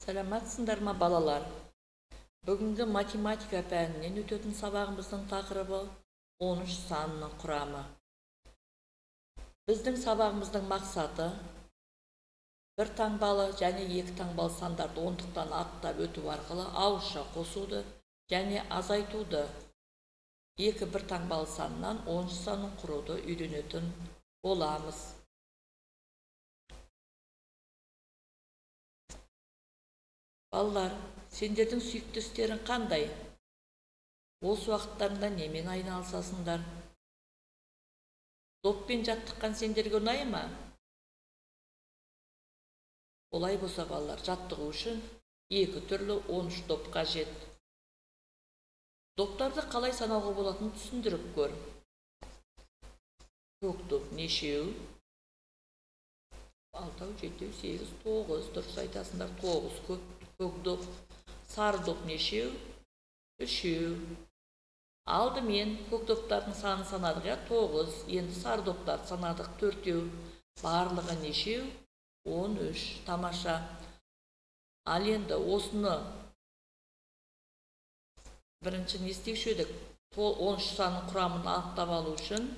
Саламатсыңдар ма балалар? Бүгінгі математика пәнінен өтетін сабағымыздың тақырыбы 13 санының құрамы. Біздің сабағымыздың мақсаты бір таңбалы және екі таңбалы сандарды ондықтан аттап өту арқылы ауызша қосуды және азайтуды, екі бір таңбалы саннан 10 санын құруды үйренетін боламыз. Балалар, сендердің сүйікті істерің қандай? Осы уақыттарында немен айналысасыңдар? Доппен жаттыққан сендерге ұнайды ма? Олай болса балалар, жаттығу үшін екі түрлі 13 доп қажет. Доптарды қалай санауға болатынын түсіндіріп көр. Көк доп нешеу? 6, 7, 8, 9, дұрыс айтасыңдар, 9 көк доп. Сары доп нешеу? 3. Алдымен көк доптардың санын санадық, 9. Енді сары доптарды санадық, 4. Барлығы нешеу? 13. Тамаша. Ал енді осыны бірінші не істеуші едік? 13 санның құрамын анықтап алу үшін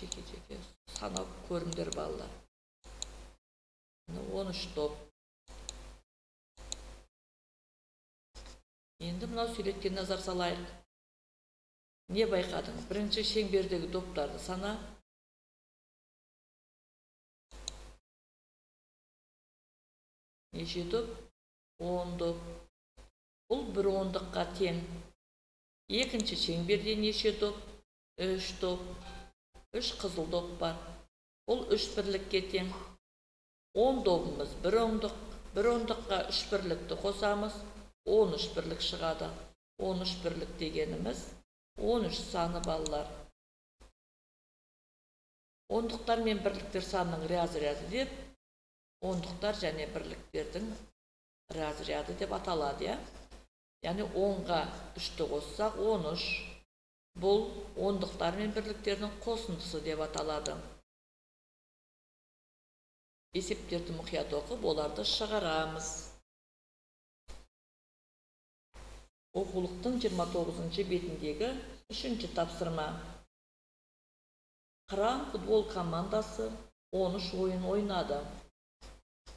жеке-жеке санап көріңдер балалар. 13 доп. Енді мынау суретке назар салайық. Не байқадың? Бірінші шеңбердегі доптарды сана. Неше доп? 10 доп. Бұл бір ондыққа тең. Екінші шеңберде неше доп? 3 доп. 3 қызыл доп бар. Бұл 3 бірлікке тең. 10 добымыз бір ондық. Бір ондыққа 3 бірлікті қосамыз. 13 бірлік шығады. 13 бірлік дегеніміз 13 саны балалар. Ондықтар мен бірліктер санының разряды деп, ондықтар және бірліктердің разряды деп аталады. Яғни 10-ға 3-ті қоссақ 13. Бұл ондықтар мен бірліктердің қосындысы деп аталады. Есептерді мұқият оқып, оларды шығарамыз. Оқулықтың 29-шы бетіндегі 3-ші тапсырма. Қыран футбол командасы 13 ойын ойнады.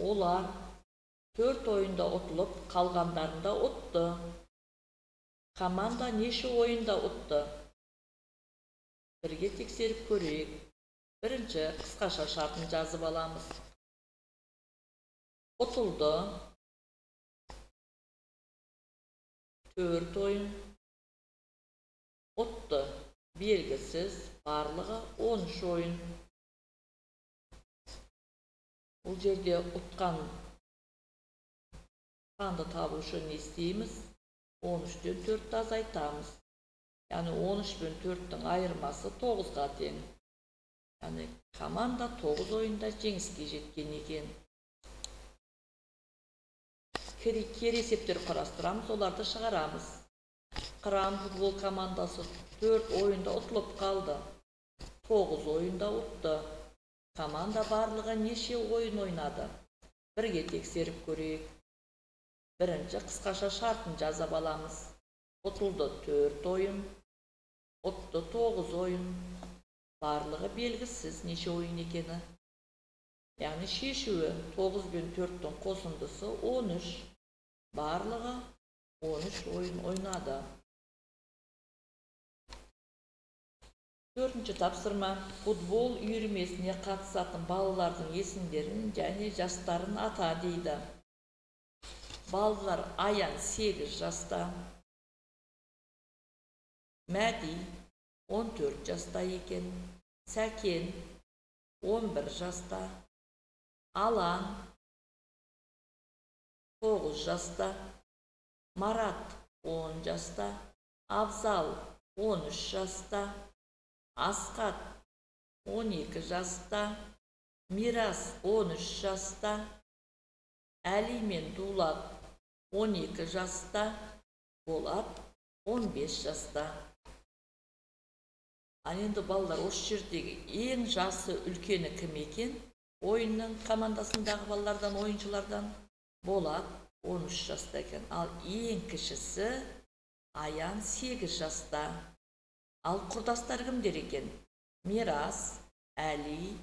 Олар 4 ойында ұтылып, қалғандарында ұтты. Команда неше ойында ұтты? Бірге тексеріп көрейік. Бірінші қысқаша шартын жазып аламыз. Ұтылды. 4 ойын. Ұтты. Белгісіз. Барлығы 13 ойын. Бұл жерде ұтқан санды табу үшін не істейміз? 13-тен 4-ті азайтамыз. Яғни 13 пен 4-тің айырмасы 9-ға тең. Яғни команда 9 ойында жеңіске жеткен екен. Кері есептер құрастырамыз, оларды шығарамыз. Қыран футбол командасы 4 ойында ұтылып қалды. 9 ойында ұтты. Команда барлығы неше ойын ойнады? Бірге тексеріп көрейік. Бірінші қысқаша шартын жазып аламыз. Ұтылды 4 ойын. Ұтты 9 ойын. Барлығы белгісіз неше ойын екені. Яғни шешуі 9 пен 4-тің қосындысы 13. Барлығы 13 ойын ойнады. 4-ші тапсырма. Футбол үйірмесіне қатысатын балалардың есімдерін және жастарын ата дейді. Балалар Аян 8 жаста. Мәди 14 жаста екен. Сәкен 11 жаста. Алан 9 жаста. Марат 10 жаста. Абзал 13 жаста. Асқат 12 жаста. Мирас 13 жаста. Әли мен Дулат 12 жаста. Болат 15 жаста. Ал енді балалар, осы жердегі ең жасы үлкені кім екен? Oyunның командасындағы балалардан, ойыншылардан Болат 13 жаста екен. Ал ең кішісі Аян 8 жаста. Ал құрдастар кімдер екен? Мирас, Әли,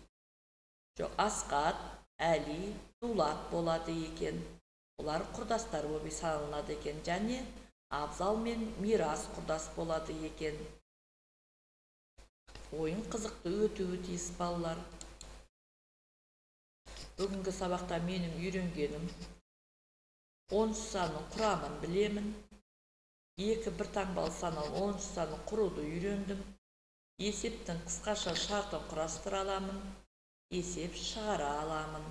Асқат, Әли, Дулат болады екен. Олар құрдастар болып саналады екен. Және Абзал мен Мирас құрдас болады екен. Ойын қызықты өтуі тиіс балалар. Бүгінгі сабақта менің үйренгенім 10 санның құрамын білемін. 2 бір таңбалы санның 10 санның құруды үйрендім. Есептің қысқаша шартын құрастыра аламын. Есеп шығара аламын.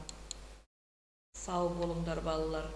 Сау болыңдар балалар.